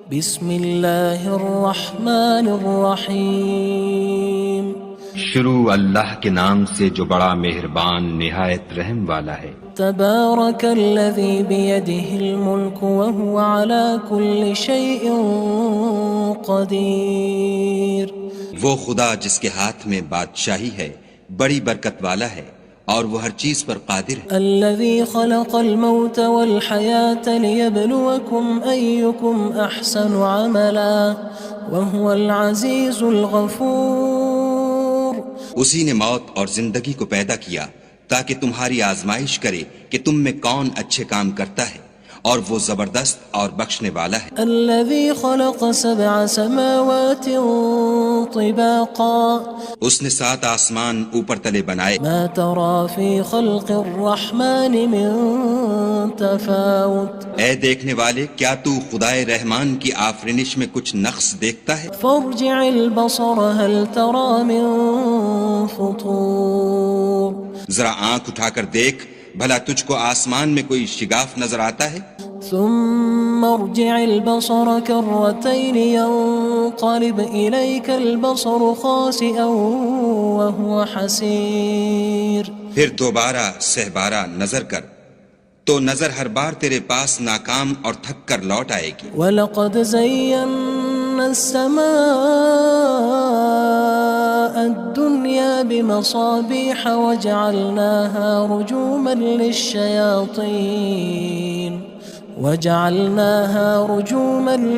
بسم اللہ الرحمن الرحیم شروع اللہ کے نام سے جو بڑا مہربان نہایت رحم والا ہے۔ تبارک الذی بیدہ الملک وہو علی کل شیء قدیر۔ وہ خدا جس کے ہاتھ میں بادشاہی ہے بڑی برکت والا ہے اور وہ ہر چیز پر قادر ہے۔ الذی خلق الموت والحیاة لیبلوکم ایکم احسن عملا وہو العزیز الغفور۔ اسی نے موت اور زندگی کو پیدا کیا تاکہ تمہاری آزمائش کرے کہ تم میں کون اچھے کام کرتا ہے، اور وہ زبردست اور بخشنے والا ہے۔ الذي خلق سبع سماوات طباقا اس نے 7 آسمان اوپر تلے بنائے، ما ترى في خلق الرحمن من تفاوت اے دیکھنے والے کیا تو خدائے رحمان کی آفرینش میں کچھ نقص دیکھتا ہے؟ فارجع البصر هل ترى من فطور۔ ذرا آنکھ اٹھا کر دیکھ بھلا تجھ کو آسمان میں کوئی شگاف نظر آتا ہے؟ ثم ارجع البصر كرتين ينقلب إليك البصر خاسئا وهو حسير۔ پھر دوبارہ سہبارہ نظر کر تو نظر ہر بار تیرے پاس ناکام اور تھک کر لوٹ آئے گی۔ وَلَقَدْ زَيَّنَّا السَّمَاءَ الدُّنْيَا بِمَصَابِيحَ وَجَعَلْنَاهَا رُجُومًا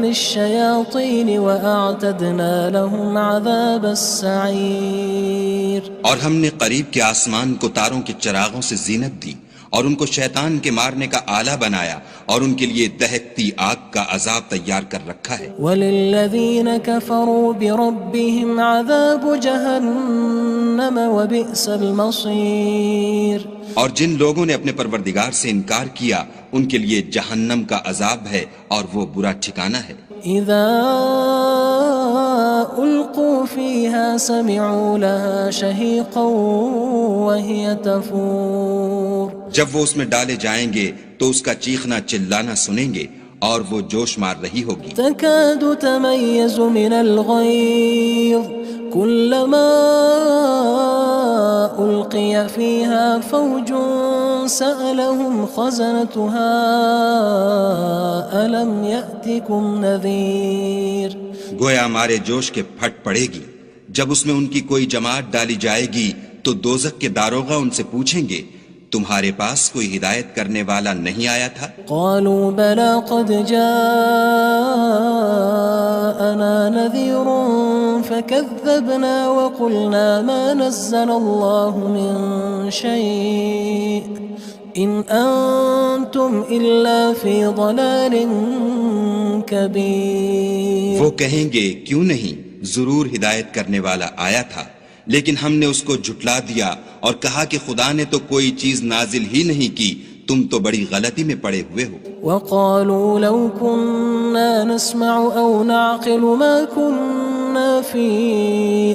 لِلشَّيَاطِينِ وَأَعْتَدْنَا لَهُمْ عَذَابَ السَّعِيرِ۔ اور ہم نے قریب کے آسمان کو تاروں کے چراغوں سے زینت دی اور ان کو شیطان کے مارنے کا آلہ بنایا اور ان کے لیے دہکتی آگ کا عذاب تیار کر رکھا ہے۔ وَلِلَّذِينَ كَفَرُوا بِرَبِّهِمْ عَذَابُ جَهَنَّمَ وَبِئْسَ الْمَصِيرُ۔ اور جن لوگوں نے اپنے پروردگار سے انکار کیا ان کے لیے جہنم کا عذاب ہے اور وہ برا ٹھکانہ ہے۔ اذا القوا فيها سمعوا لها شهيقا وهي تفور۔ جب وہ اس میں ڈالے جائیں گے تو اس کا چیخنا چلانا سنیں گے اور وہ جوش مار رہی ہوگی۔ تكاد تميز من الغيظ كلما ألقي فيها فوج سألهم خزنتها ألم يأتكم نذير۔ گویا ہمارے جوش کے پھٹ پڑے گی جب اس میں ان کی کوئی جماعت ڈالی جائے گی تو دوزخ کے داروغہ ان سے پوچھیں گے تمہارے پاس کوئی ہدایت کرنے والا نہیں آیا تھا؟ قالوا بلى قد جاءنا نذير فكذبنا وقلنا ما نزل الله من شيء إن أنتم إلا في ضلال كبير۔ وہ کہیں گے کیوں نہیں، ضرور ہدایت کرنے والا آیا تھا، لیکن ہم نے اس کو جھٹلا دیا اور کہا کہ خدا نے تو کوئی چیز نازل ہی نہیں کی، تم تو بڑی غلطی میں پڑے ہوئے ہو۔ وقالوا لو كنا نسمع أو نعقل ما كنا في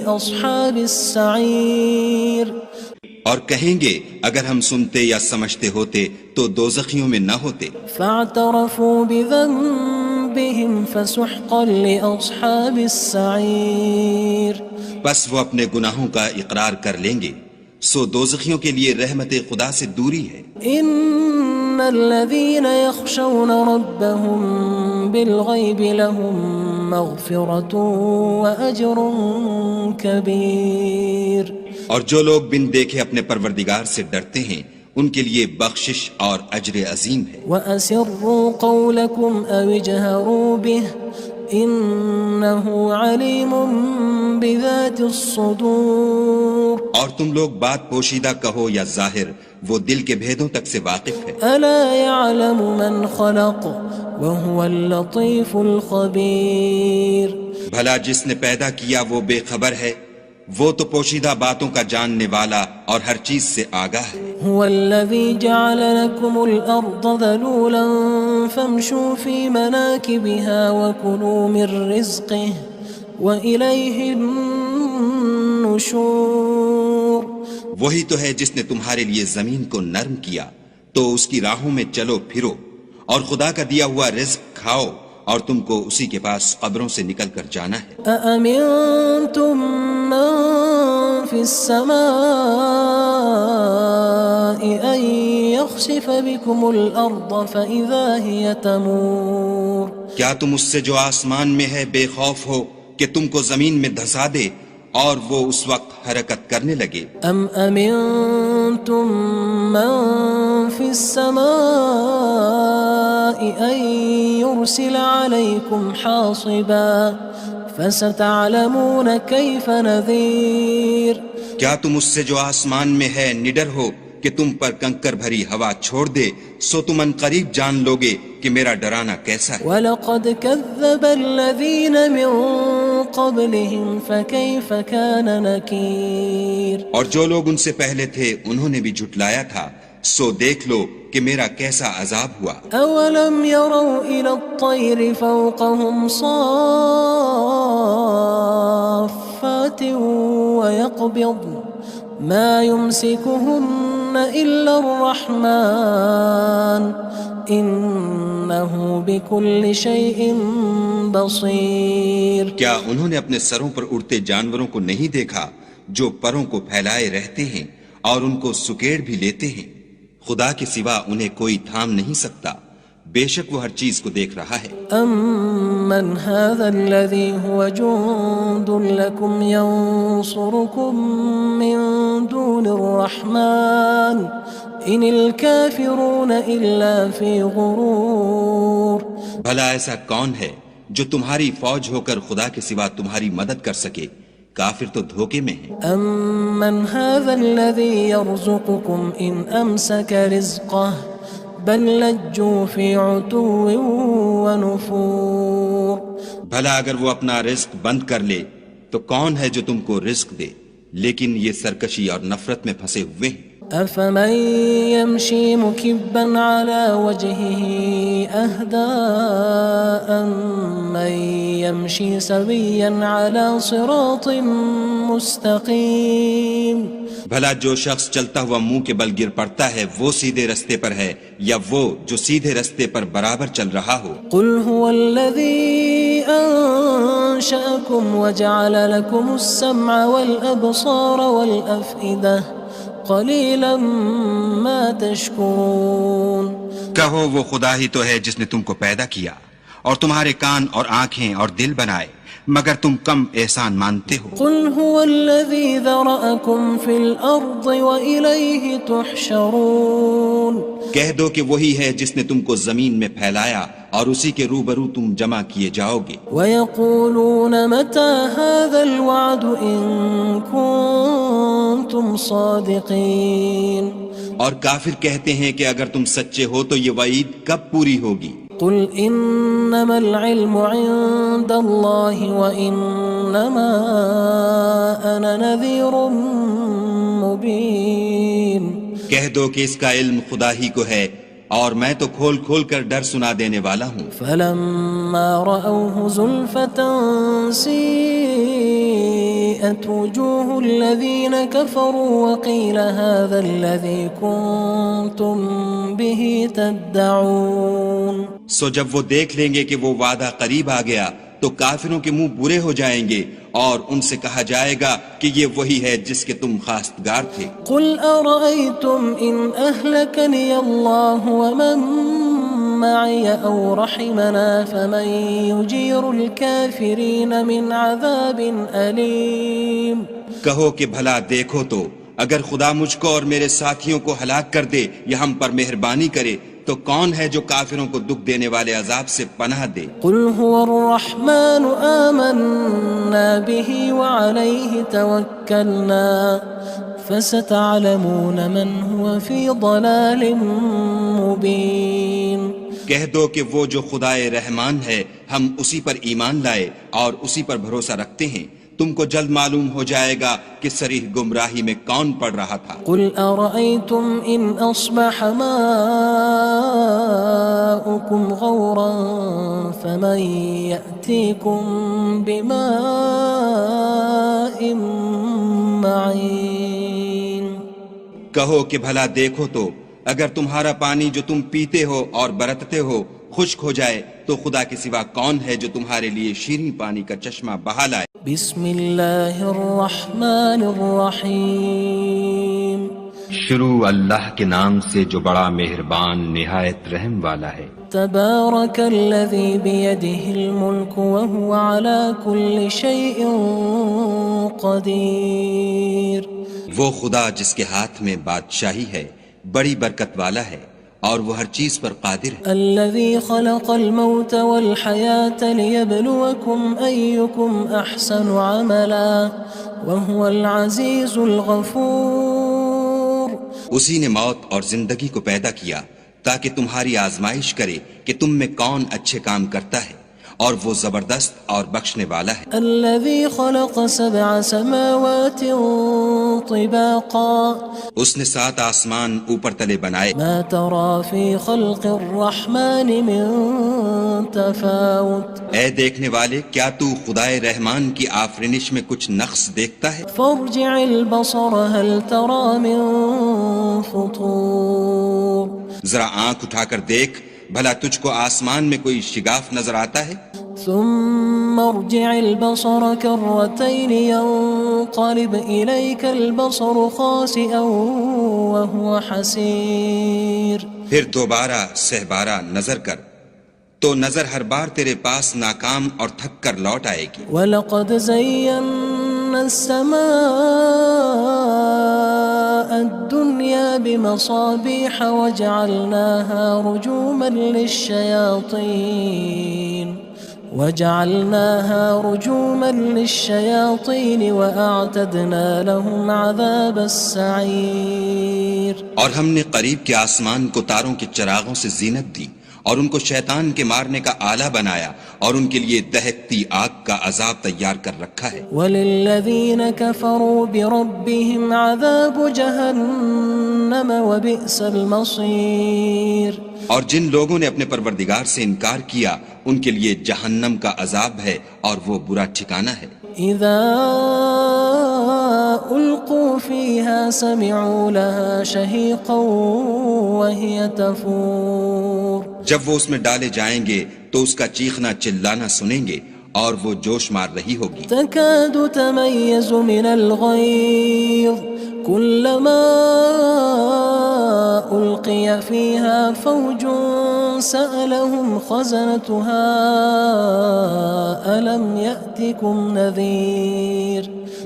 أصحاب السعير۔ اور کہیں گے اگر ہم سنتے یا سمجھتے ہوتے تو دوزخیوں میں نہ ہوتے۔ فاعترفوا بذنبهم فسحقا لأصحاب السعير۔ بس وہ اپنے گناہوں کا اقرار کر لیں گے، سو دوزخیوں کے لیے رحمت خدا سے دوری ہے۔ ان الذين يخشون ربهم بالغيب لهم مغفرة وأجر كبير۔ اور جو لوگ بن دیکھے اپنے پروردگار سے ڈرتے ہیں ان کے لیے بخشش اور اجر عظیم ہے۔ وَأَسِرُّوا قَوْلَكُمْ أَوِ اجْهَرُوا بِهِ إِنَّهُ عَلِيمٌ بِذَاتِ الصُّدُورِ۔ اور تم لوگ بات پوشیدہ کہو یا ظاہر، وہ دل کے بھیدوں تک سے واقف ہے۔ أَلَا يَعْلَمُ مَنْ خَلَقَ وَهُوَ اللَّطِيفُ الْخَبِيرُ۔ بھلا جس نے پیدا کیا وہ بے خبر ہے، وہ تو پوشیدہ باتوں کا جاننے والا اور ہر چیز سے آگاہ ہے۔ هو الذي جعل لكم الأرض ذلولا فامشوا في مناكبها وكلوا من رزقه وإليه النشور۔ وہی تو ہے جس نے تمہارے لیے زمین کو نرم کیا تو اس کی راہوں میں چلو پھرو اور خدا کا دیا ہوا رزق کھاؤ اور تم کو اسی کے پاس قبروں سے نکل کر جانا ہے۔ أأمنتم من في السماء أن يخسف بكم الأرض فإذا هي تمور کیا تم اس سے جو آسمان میں ہے بے خوف ہو کہ تم کو زمین میں دھسا دے اور وہ اس وقت حرکت کرنے لگے؟ أم أمنتم من في السماء أن يرسل عليكم حاصبا فستعلمون كيف نذير کیا تم اس سے جو آسمان میں ہے نڈر ہو کہ تم پر کنکر بھری ہوا چھوڑ دے، سو تم ان قریب جان لوگے کہ میرا ڈرانا کیسا ہے۔ وَلَقَدْ كَذَّبَ الَّذِينَ مِن قَبْلِهِمْ فَكَيْفَ كَانَ نَكِيرٌ اور جو لوگ ان سے پہلے تھے انہوں نے بھی جھٹلایا تھا، سو دیکھ لو کہ میرا کیسا عذاب ہوا۔ أَوَلَمْ يَرَوْا إِلَى الطَّيْرِ فَوْقَهُمْ صَافَّاتٍ وَيَقْبِضْنَ مَا يُمْسِكُهُنَّ إِلَّا الرَّحْمَنُ إِنَّهُ بِكُلِّ شَيْءٍ بَصِيرٌ کیا انہوں نے اپنے سروں پر اڑتے جانوروں کو نہیں دیکھا جو پروں کو پھیلائے رہتے ہیں اور ان کو سکیڑ بھی لیتے ہیں؟ خدا کے سوا انہیں کوئی تھام نہیں سکتا، بے شک وہ ہر چیز کو دیکھ رہا ہے۔ أَمَّنْ هَذَا الَّذِي هُوَ جُندٌ لَكُمْ يَنصُرُكُم مِّن دُونِ الرَّحْمَنِ إِنِ الْكَافِرُونَ إِلَّا فِي غُرُورٍ بھلا ایسا کون ہے جو تمہاری فوج ہو کر خدا کے سوا تمہاری مدد کر سکے؟ کافر تو دھوکے میں ہیں۔ أَمَّنْ هَذَا الَّذِي يَرْزُقُكُمْ إِنْ أَمْسَكَ رِزْقَهُ بَلْ لَجُّوا فِي عُتُوٍّ وَنُفُورٍ بھلا اگر وہ اپنا رزق بند کر لے تو کون ہے جو تم کو رزق دے؟ لیکن یہ سرکشی اور نفرت میں پھنسے ہوئے ہیں۔ أَفَمَن يَمْشِي مُكِبًّا عَلَى وَجْهِهِ أَهْدَىٰ أَمَّن يَمْشِي سَوِيًّا عَلَى صِرَاطٍ مُّسْتَقِيمٍ بھلا جو شخص چلتا ہوا منہ کے بل گر پڑتا ہے وہ سیدھے رستے پر ہے یا وہ جو سیدھے رستے پر برابر چل رہا ہو؟ قُلْ هُوَ الَّذِي أَنشَأَكُمْ وَجَعَلَ لَكُمُ السَّمْعَ وَالْأَبْصَارَ وَالْأَفْئِدَةَ قَلِيلًا مَا تَشْكُرُونَ کہو وہ خدا ہی تو ہے جس نے تم کو پیدا کیا اور تمہارے کان اور آنکھیں اور دل بنائے، مگر تم کم احسان مانتے ہو۔ قُلْ هُوَ الَّذِي ذَرَأَكُمْ فِي الْأَرْضِ وَإِلَيْهِ تُحْشَرُونَ کہہ دو کہ وہی ہے جس نے تم کو زمین میں پھیلایا اور اسی کے روبرو تم جمع کیے جاؤ گے۔ وَيَقُولُونَ مَتَى هَذَا الْوَعْدُ إِن كُنتُمْ صَادِقِينَ اور کافر کہتے ہیں کہ اگر تم سچے ہو تو یہ وعید کب پوری ہوگی؟ قُلْ إِنَّمَا الْعِلْمُ عِندَ اللَّهِ وَإِنَّمَا أَنَا نَذِيرٌ مُّبِينٌ کہہ دو کہ اس کا علم خدا ہی کو ہے اور میں تو کھول کھول کر ڈر سنا دینے والا ہوں۔ فَلَمَّا رَأَوْهُ زُلْفَةً سِيئَتْ وُجُوهُ الَّذِينَ كَفَرُوا وَقِيلَ هَذَا الَّذِي كُنتُم بِهِ تَدَّعُونَ سو جب وہ دیکھ لیں گے کہ وہ وعدہ قریب آ گیا تو کافروں کے منہ برے ہو جائیں گے اور ان سے کہا جائے گا کہ یہ وہی ہے جس کے تم خواستگار تھے۔ قُلْ أَرَأَيْتُمْ إِنْ أَهْلَكَنِيَ اللَّهُ وَمَن مَّعِيَ أَوْ رَحِمَنَا فَمَن يُجِيرُ الْكَافِرِينَ مِنْ عَذَابٍ أَلِيمٍ کہو کہ بھلا دیکھو تو اگر خدا مجھ کو اور میرے ساتھیوں کو ہلاک کر دے یا ہم پر مہربانی کرے تو کون ہے جو کافروں کو دکھ دینے والے عذاب سے پناہ دے؟ قُلْ هُوَ الرَّحْمَنُ آمَنَّا بِهِ وَعَلَيْهِ تَوَكَّلْنَا فَسَتَعْلَمُونَ مَنْ هُوَ فِي ضَلَالٍ مُّبِينٍ کہہ دو کہ وہ جو خدائے رحمان ہے ہم اسی پر ایمان لائے اور اسی پر بھروسہ رکھتے ہیں، تم کو جلد معلوم ہو جائے گا کہ صریح گمراہی میں کون پڑ رہا تھا۔ قُلْ أَرَأَيْتُمْ إِنْ أَصْبَحَ مَاؤُكُمْ غَوْرًا فَمَن يَأْتِيكُم بِمَاءٍ مَّعِينٍ کہو کہ بھلا دیکھو تو اگر تمہارا پانی جو تم پیتے ہو اور برتتے ہو خشک ہو جائے تو خدا کے سوا کون ہے جو تمہارے لیے شیریں پانی کا چشمہ بہا لائے؟ بسم اللہ الرحمن الرحیم شروع اللہ کے نام سے جو بڑا مہربان نہایت رحم والا ہے۔ تبارک الذی بیدہ الملک وہو علی کل شیء قدیر۔ وہ خدا جس کے ہاتھ میں بادشاہی ہے بڑی برکت والا ہے اور وہ ہر چیز پر قادر ہے۔ الذي خلق الموت والحياة ليبلوكم أيكم أحسن عملا وهو العزيز الغفور۔ اسی نے موت اور زندگی کو پیدا کیا تاکہ تمہاری آزمائش کرے کہ تم میں کون اچھے کام کرتا ہے، اور وہ زبردست اور بخشنے والا ہے۔ الذي خلق 7 سماوات طباقا اس نے 7 آسمان اوپر تلے بنائے، ما ترى في خلق الرحمن من تفاوت اے دیکھنے والے کیا تو خدائے رحمان کی آفرینش میں کچھ نقص دیکھتا ہے؟ فارجع البصر هل ترى من فطور۔ ذرا آنکھ اٹھا کر دیکھ بھلا تجھ کو آسمان میں کوئی شگاف نظر آتا ہے؟ ثم ارجع البصر كرتين ينقلب إليك البصر خاسئا وهو حسير۔ پھر دوبارہ سہبارہ نظر کر تو نظر ہر بار تیرے پاس ناکام اور تھک کر لوٹ آئے گی۔ وَلَقَدْ زَيَّنَّا السَّمَاءَ الدُّنْيَا بِمَصَابِيحَ وَجَعَلْنَاهَا رُجُومًا لِلشَّيَاطِينِ وَأَعْتَدْنَا لَهُمْ عَذَابَ السَّعِيرِ۔ اور ہم نے قریب کے آسمان کو تاروں کے چراغوں سے زینت دی اور ان کو شیطان کے مارنے کا آلہ بنایا اور ان کے لیے دہکتی آگ کا عذاب تیار کر رکھا ہے۔ وَلِلَّذِينَ كَفَرُوا بِرَبِّهِمْ عَذَابُ جَهَنَّمَ وَبِئْسَ الْمَصِيرُ۔ اور جن لوگوں نے اپنے پروردگار سے انکار کیا ان کے لیے جہنم کا عذاب ہے اور وہ برا ٹھکانہ ہے۔ اذا القوا فيها سمعوا لها شهيقا وهي تفور۔ جب وہ اس میں ڈالے جائیں گے تو اس کا چیخنا چلانا سنیں گے اور وہ جوش مار رہی ہوگی۔ تكاد تميز من الغيظ كلما ألقي فيها فوج سألهم خزنتها ألم يأتكم نذير۔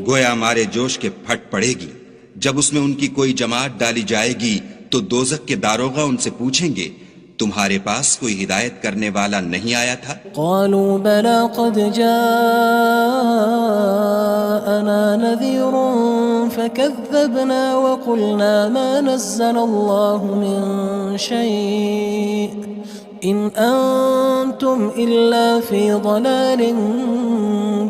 گویا مارے جوش کے پھٹ پڑے گی جب اس میں ان کی کوئی جماعت ڈالی جائے گی تو دوزخ کے داروغہ ان سے پوچھیں گے تمہارے پاس کوئی ہدایت کرنے والا نہیں آیا تھا؟ قالوا بلى قد جاءنا نذير فكذبنا وقلنا ما نزل الله من شيء إن أنتم إلا في ضلال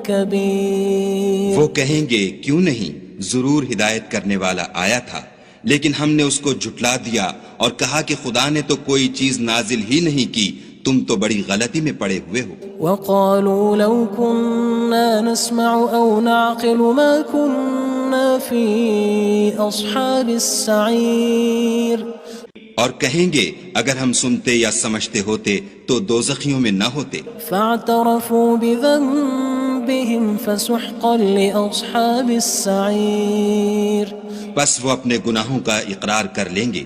كبير۔ وہ کہیں گے کیوں نہیں، ضرور ہدایت کرنے والا آیا تھا، لیکن ہم نے اس کو جھٹلا دیا اور کہا کہ خدا نے تو کوئی چیز نازل ہی نہیں کی، تم تو بڑی غلطی میں پڑے ہوئے ہو۔ وقالوا لو كنا نسمع أو نعقل ما كنا في أصحاب السعير۔ اور کہیں گے اگر ہم سنتے یا سمجھتے ہوتے تو دوزخیوں میں نہ ہوتے۔ فاعترفوا بذنبهم فسحقا لأصحاب السعير۔ بس وہ اپنے گناہوں کا اقرار کر لیں گے،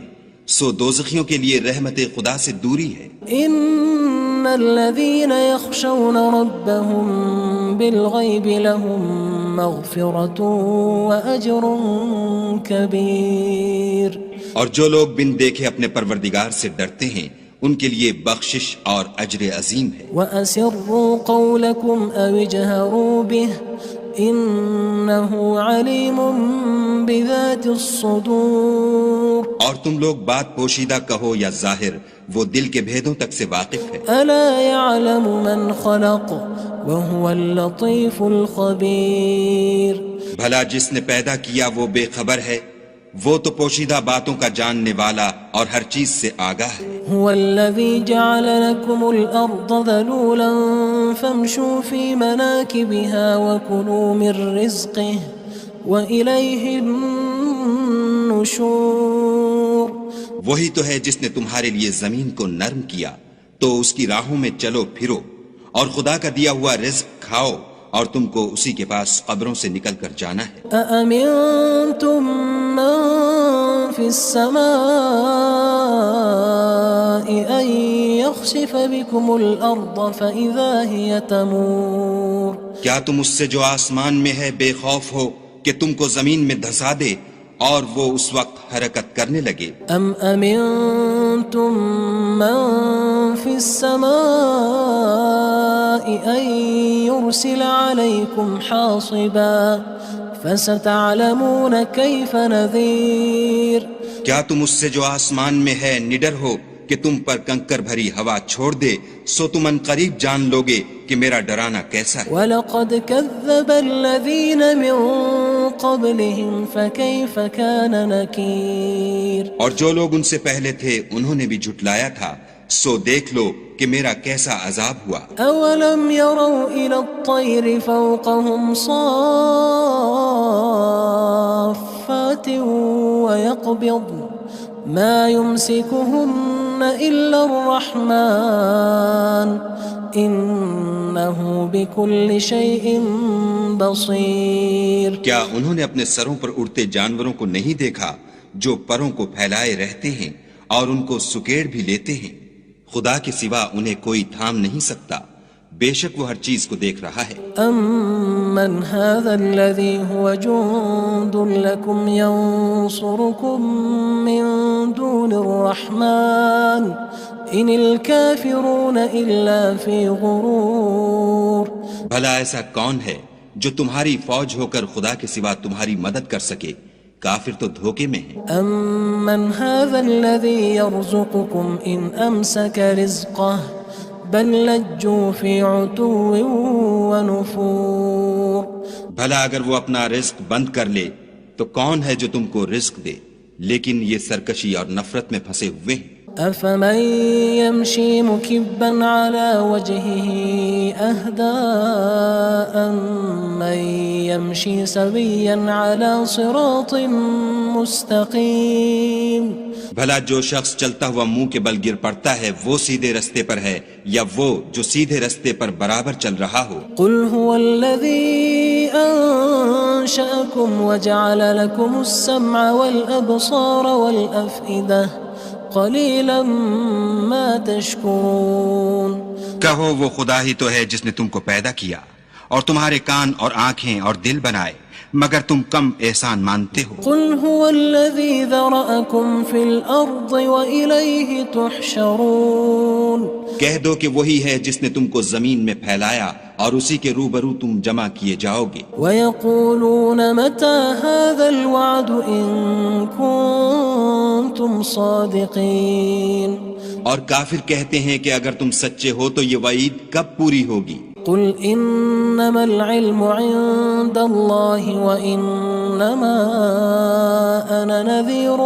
سو دوزخیوں کے لیے رحمت خدا سے دوری ہے۔ ان الذين يخشون ربهم بالغيب لهم مغفرة وأجر كبير۔ اور جو لوگ بن دیکھے اپنے پروردگار سے ڈرتے ہیں ان کے لیے بخشش اور اجر عظیم ہے۔ وَأَسِرُّوا قَوْلَكُمْ أَوِ اجْهَرُوا بِهِ إِنَّهُ عَلِيمٌ بِذَاتِ الصُّدُورِ۔ اور تم لوگ بات پوشیدہ کہو یا ظاہر، وہ دل کے بھیدوں تک سے واقف ہے۔ أَلَا يَعْلَمُ مَنْ خَلَقَ وَهُوَ اللَّطِيفُ الْخَبِيرُ۔ بھلا جس نے پیدا کیا وہ بے خبر ہے، وہ تو پوشیدہ باتوں کا جاننے والا اور ہر چیز سے آگاہ ہے۔ هو الذي جعل لكم الأرض ذلولا فامشوا في مناكبها وكلوا من رزقه وإليه النشور۔ وہی تو ہے جس نے تمہارے لیے زمین کو نرم کیا، تو اس کی راہوں میں چلو پھرو اور خدا کا دیا ہوا رزق کھاؤ اور تم کو اسی کے پاس قبروں سے نکل کر جانا ہے۔ أأمنتم من في السماء أن يخسف بكم الأرض فإذا هي تمور کیا تم اس سے جو آسمان میں ہے بے خوف ہو کہ تم کو زمین میں دھسا دے اور وہ اس وقت حرکت کرنے لگے؟ أم أمنتم من في السماء أن يرسل عليكم حاصبا فستعلمون كيف نذير کیا تم اس سے جو آسمان میں ہے نڈر ہو کہ تم پر کنکر بھری ہوا چھوڑ دے، سو تم ان قریب جان لوگے کہ میرا ڈرانا کیسا ہے۔ وَلَقَدْ كَذَّبَ الَّذِينَ مِن قَبْلِهِمْ فَكَيْفَ كَانَ نَكِيرٌ اور جو لوگ ان سے پہلے تھے انہوں نے بھی جھٹلایا تھا، سو دیکھ لو کہ میرا کیسا عذاب ہوا۔ أَوَلَمْ يَرَوْا إِلَى الطَّيْرِ فَوْقَهُمْ صَافَّاتٍ وَيَقْبِضْنَ مَا يُمْسِكُهُنَّ إِلَّا الرَّحْمَنُ إِنَّهُ بِكُلِّ شَيْءٍ بَصِيرٌ کیا انہوں نے اپنے سروں پر اڑتے جانوروں کو نہیں دیکھا جو پروں کو پھیلائے رہتے ہیں اور ان کو سکیڑ بھی لیتے ہیں؟ خدا کے سوا انہیں کوئی تھام نہیں سکتا، بے شک وہ ہر چیز کو دیکھ رہا ہے۔ أَمَّنْ هَذَا الَّذِي هُوَ جُندٌ لَكُمْ يَنصُرُكُم مِّن دُونِ الرَّحْمَنِ إِنِ الْكَافِرُونَ إِلَّا فِي غُرُورٍ بھلا ایسا کون ہے جو تمہاری فوج ہو کر خدا کے سوا تمہاری مدد کر سکے؟ کافر تو دھوکے میں ہیں۔ أَمَّنْ هَذَا الَّذِي يَرْزُقُكُمْ إِنْ أَمْسَكَ رِزْقَهُ بَلْ لَجُّوا فِي عُتُوٍّ وَنُفُورٍ بھلا اگر وہ اپنا رزق بند کر لے تو کون ہے جو تم کو رزق دے، لیکن یہ سرکشی اور نفرت میں پھنسے ہوئے ہیں۔ أَفَمَن يَمْشِي مُكِبًّا عَلَى وَجْهِهِ أَهْدَىٰ أَمَّن يَمْشِي سَوِيًّا عَلَى صِرَاطٍ مُّسْتَقِيمٍ بھلا جو شخص چلتا ہوا منہ کے بل گر پڑتا ہے وہ سیدھے رستے پر ہے یا وہ جو سیدھے رستے پر برابر چل رہا ہو؟ قُلْ هُوَ الَّذِي أَنشَأَكُمْ وَجَعَلَ لَكُمُ السَّمْعَ وَالْأَبْصَارَ وَالْأَفْئِدَةَ قَلِيلًا مَا تَشْكُرُونَ کہو وہ خدا ہی تو ہے جس نے تم کو پیدا کیا اور تمہارے کان اور آنکھیں اور دل بنائے، مگر تم کم احسان مانتے ہو۔ قُلْ هُوَ الَّذِي ذَرَأَكُمْ فِي الْأَرْضِ وَإِلَيْهِ تُحْشَرُونَ کہہ دو کہ وہی ہے جس نے تم کو زمین میں پھیلایا اور اسی کے روبرو تم جمع کیے جاؤ گے۔ وَيَقُولُونَ مَتَى هَذَا الْوَعْدُ إِن كُنتُمْ صَادِقِينَ اور کافر کہتے ہیں کہ اگر تم سچے ہو تو یہ وعید کب پوری ہوگی؟ قُلْ إِنَّمَا الْعِلْمُ عِندَ اللَّهِ وَإِنَّمَا أَنَا نَذِيرٌ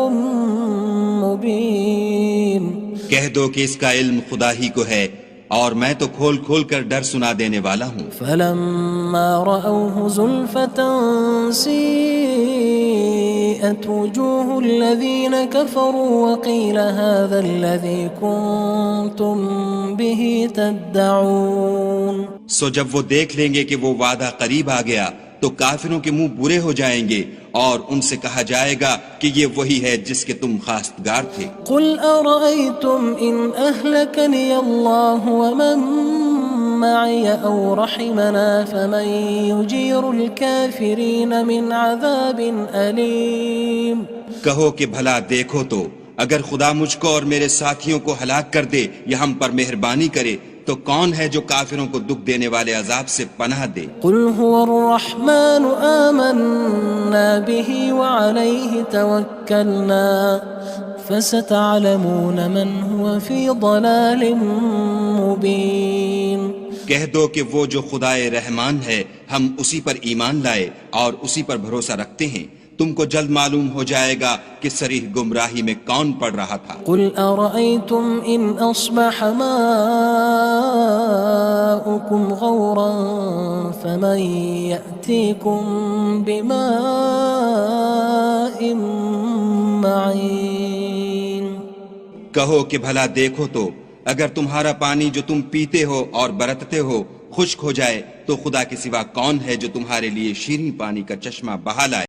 مُّبِينٌ کہہ دو کہ اس کا علم خدا ہی کو ہے اور میں تو کھول کھول کر ڈر سنا دینے والا ہوں۔ فَلَمَّا رَأَوْهُ زُلْفَةً سِيئَتْ وُجُوهُ الَّذِينَ كَفَرُوا وَقِيلَ هَذَا الَّذِي كُنتُم بِهِ تَدَّعُونَ سو جب وہ دیکھ لیں گے کہ وہ وعدہ قریب آ گیا تو کافروں کے منہ برے ہو جائیں گے اور ان سے کہا جائے گا کہ یہ وہی ہے جس کے تم خواستگار تھے۔ قُلْ أَرَأَيْتُمْ إِنْ أَهْلَكَنِيَ اللَّهُ وَمَن مَّعِيَ أَوْ رَحِمَنَا فَمَن يُجِيرُ الْكَافِرِينَ مِنْ عَذَابٍ أَلِيمٍ کہو کہ بھلا دیکھو تو اگر خدا مجھ کو اور میرے ساتھیوں کو ہلاک کر دے یا ہم پر مہربانی کرے تو کون ہے جو کافروں کو دکھ دینے والے عذاب سے پناہ دے؟ قُلْ هُوَ الرَّحْمَنُ آمَنَّا بِهِ وَعَلَيْهِ تَوَكَّلْنَا فَسَتَعْلَمُونَ مَنْ هُوَ فِي ضَلَالٍ مُّبِينٍ کہہ دو کہ وہ جو خدائے رحمان ہے ہم اسی پر ایمان لائے اور اسی پر بھروسہ رکھتے ہیں، تم کو جلد معلوم ہو جائے گا کہ صریح گمراہی میں کون پڑ رہا تھا۔ قُلْ أَرَأَيْتُمْ إِنْ أَصْبَحَ مَاؤُكُمْ غَوْرًا فَمَن يَأْتِيكُم بِمَاءٍ مَّعِينٍ کہو کہ بھلا دیکھو تو اگر تمہارا پانی جو تم پیتے ہو اور برتتے ہو خشک ہو جائے تو خدا کے سوا کون ہے جو تمہارے لیے شیریں پانی کا چشمہ بہا لائے؟